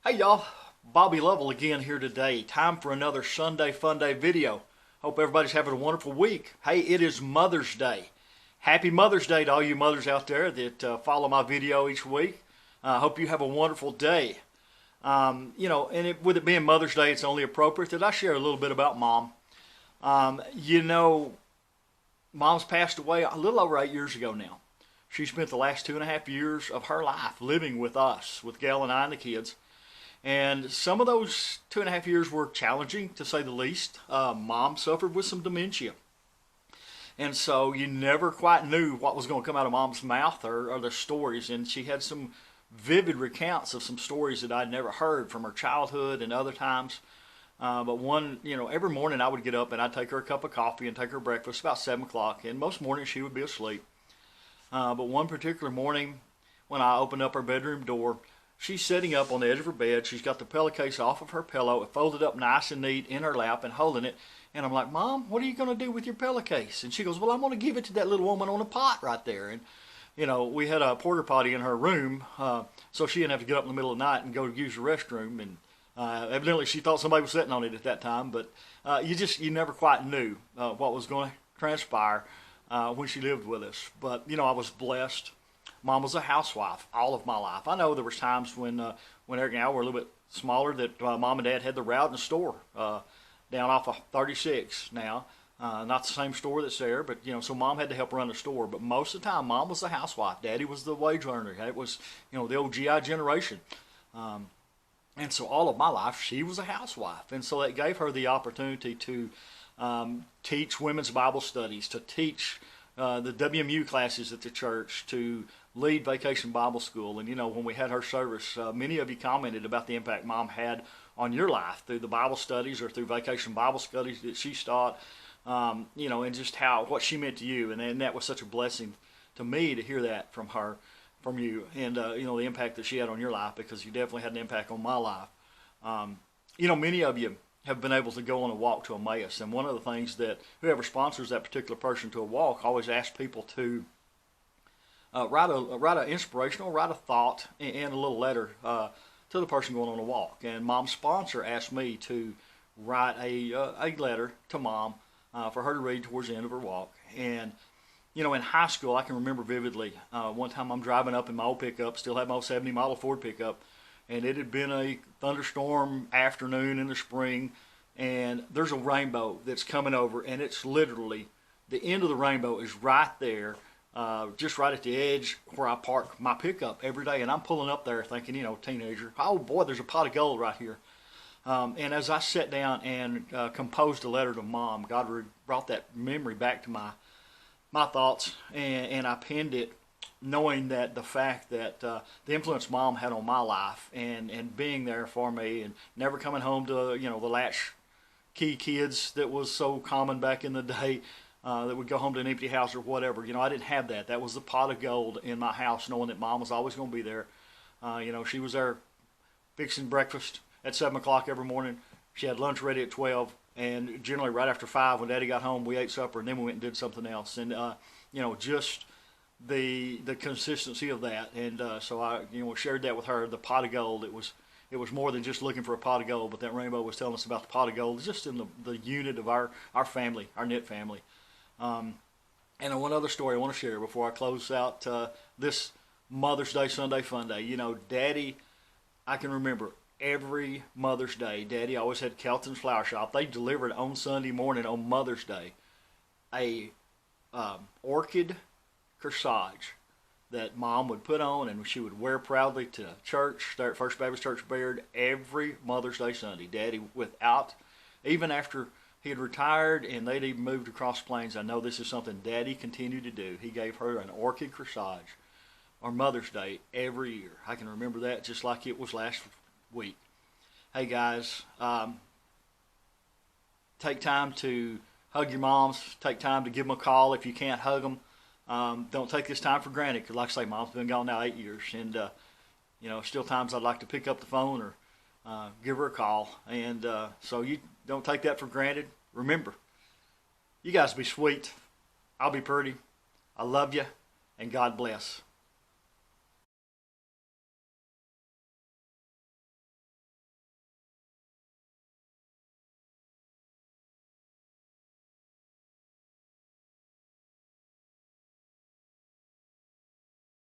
Hey y'all, Bobby Lovell again here today. Time for another Sunday Funday video. Hope everybody's having a wonderful week. Hey, it is Mother's Day. Happy Mother's Day to all you mothers out there that follow my video each week. Hope you have a wonderful day. With it being Mother's Day, it's only appropriate that I share a little bit about Mom. Mom's passed away a little over 8 years ago now. She spent the last 2.5 years of her life living with us, with Gail and I and the kids. And some of those 2.5 years were challenging, to say the least. Mom suffered with some dementia. And so you never quite knew what was going to come out of Mom's mouth or the stories. And she had some vivid recounts of some stories that I'd never heard from her childhood and other times. But every morning I would get up and I'd take her a cup of coffee and take her breakfast about 7 o'clock. And most mornings she would be asleep. But one particular morning when I opened up her bedroom door, she's sitting up on the edge of her bed. She's got the pillowcase off of her pillow, folded up nice and neat in her lap and holding it. And I'm like, Mom, what are you going to do with your pillowcase? And she goes, well, I'm going to give it to that little woman on a pot right there. And, we had a porta potty in her room, so she didn't have to get up in the middle of the night and go use the restroom. And evidently she thought somebody was sitting on it at that time. But you never quite knew what was going to transpire when she lived with us. But, I was blessed. Mom was a housewife all of my life. I know there was times when Eric and I were a little bit smaller that Mom and Dad had the route in the store down off of 36 now. Not the same store that's there, but, so Mom had to help run the store. But most of the time, Mom was the housewife. Daddy was the wage earner. It was, the old GI generation. And so all of my life, she was a housewife. And so that gave her the opportunity to teach women's Bible studies, to teach the WMU classes at the church, to lead Vacation Bible School. And when we had her service, many of you commented about the impact Mom had on your life through the Bible studies or through Vacation Bible studies that she taught, and just what she meant to you. And that was such a blessing to me to hear that from her, from you, and the impact that she had on your life, because you definitely had an impact on my life. Many of you have been able to go on a walk to Emmaus, and one of the things that whoever sponsors that particular person to a walk always asks people to write a thought and a little letter to the person going on a walk. And Mom's sponsor asked me to write a letter to Mom for her to read towards the end of her walk. And in high school, I can remember vividly one time I'm driving up in my old pickup, still had my old 70 model Ford pickup, and it had been a thunderstorm afternoon in the spring, and there's a rainbow that's coming over, and it's literally, the end of the rainbow is right there, just right at the edge where I park my pickup every day. And I'm pulling up there thinking, teenager, oh boy, there's a pot of gold right here. And as I sat down and composed a letter to Mom, God brought that memory back to my thoughts, and I penned it, knowing that the fact that the influence Mom had on my life, and being there for me, and never coming home to the latchkey kids that was so common back in the day, that would go home to an empty house or whatever. I didn't have that. That was the pot of gold in my house, knowing that Mom was always going to be there. She was there fixing breakfast at 7 o'clock every morning. She had lunch ready at 12, and generally right after 5, when Daddy got home, we ate supper, and then we went and did something else. And just the consistency of that. And so I shared that with her. The pot of gold, it was more than just looking for a pot of gold, but that rainbow was telling us about the pot of gold, just in the unit of our family, our knit family. And one other story I want to share before I close out this Mother's Day Sunday Funday. Daddy, I can remember every Mother's Day, Daddy always had Kelton's Flower Shop. They delivered on Sunday morning on Mother's Day a orchid corsage that Mom would put on and she would wear proudly to church there at First Baptist Church Baird every Mother's Day Sunday. Daddy, even after he had retired and they'd even moved across the plains, I know this is something Daddy continued to do. He gave her an orchid corsage on Mother's Day every year. I can remember that just like it was last week. Hey guys, take time to hug your moms. Take time to give them a call if you can't hug them. Don't take this time for granted, because like I say, Mom's been gone now 8 years, and still times I'd like to pick up the phone or give her a call. And so you don't take that for granted. Remember, you guys be sweet. I'll be pretty. I love you, and God bless.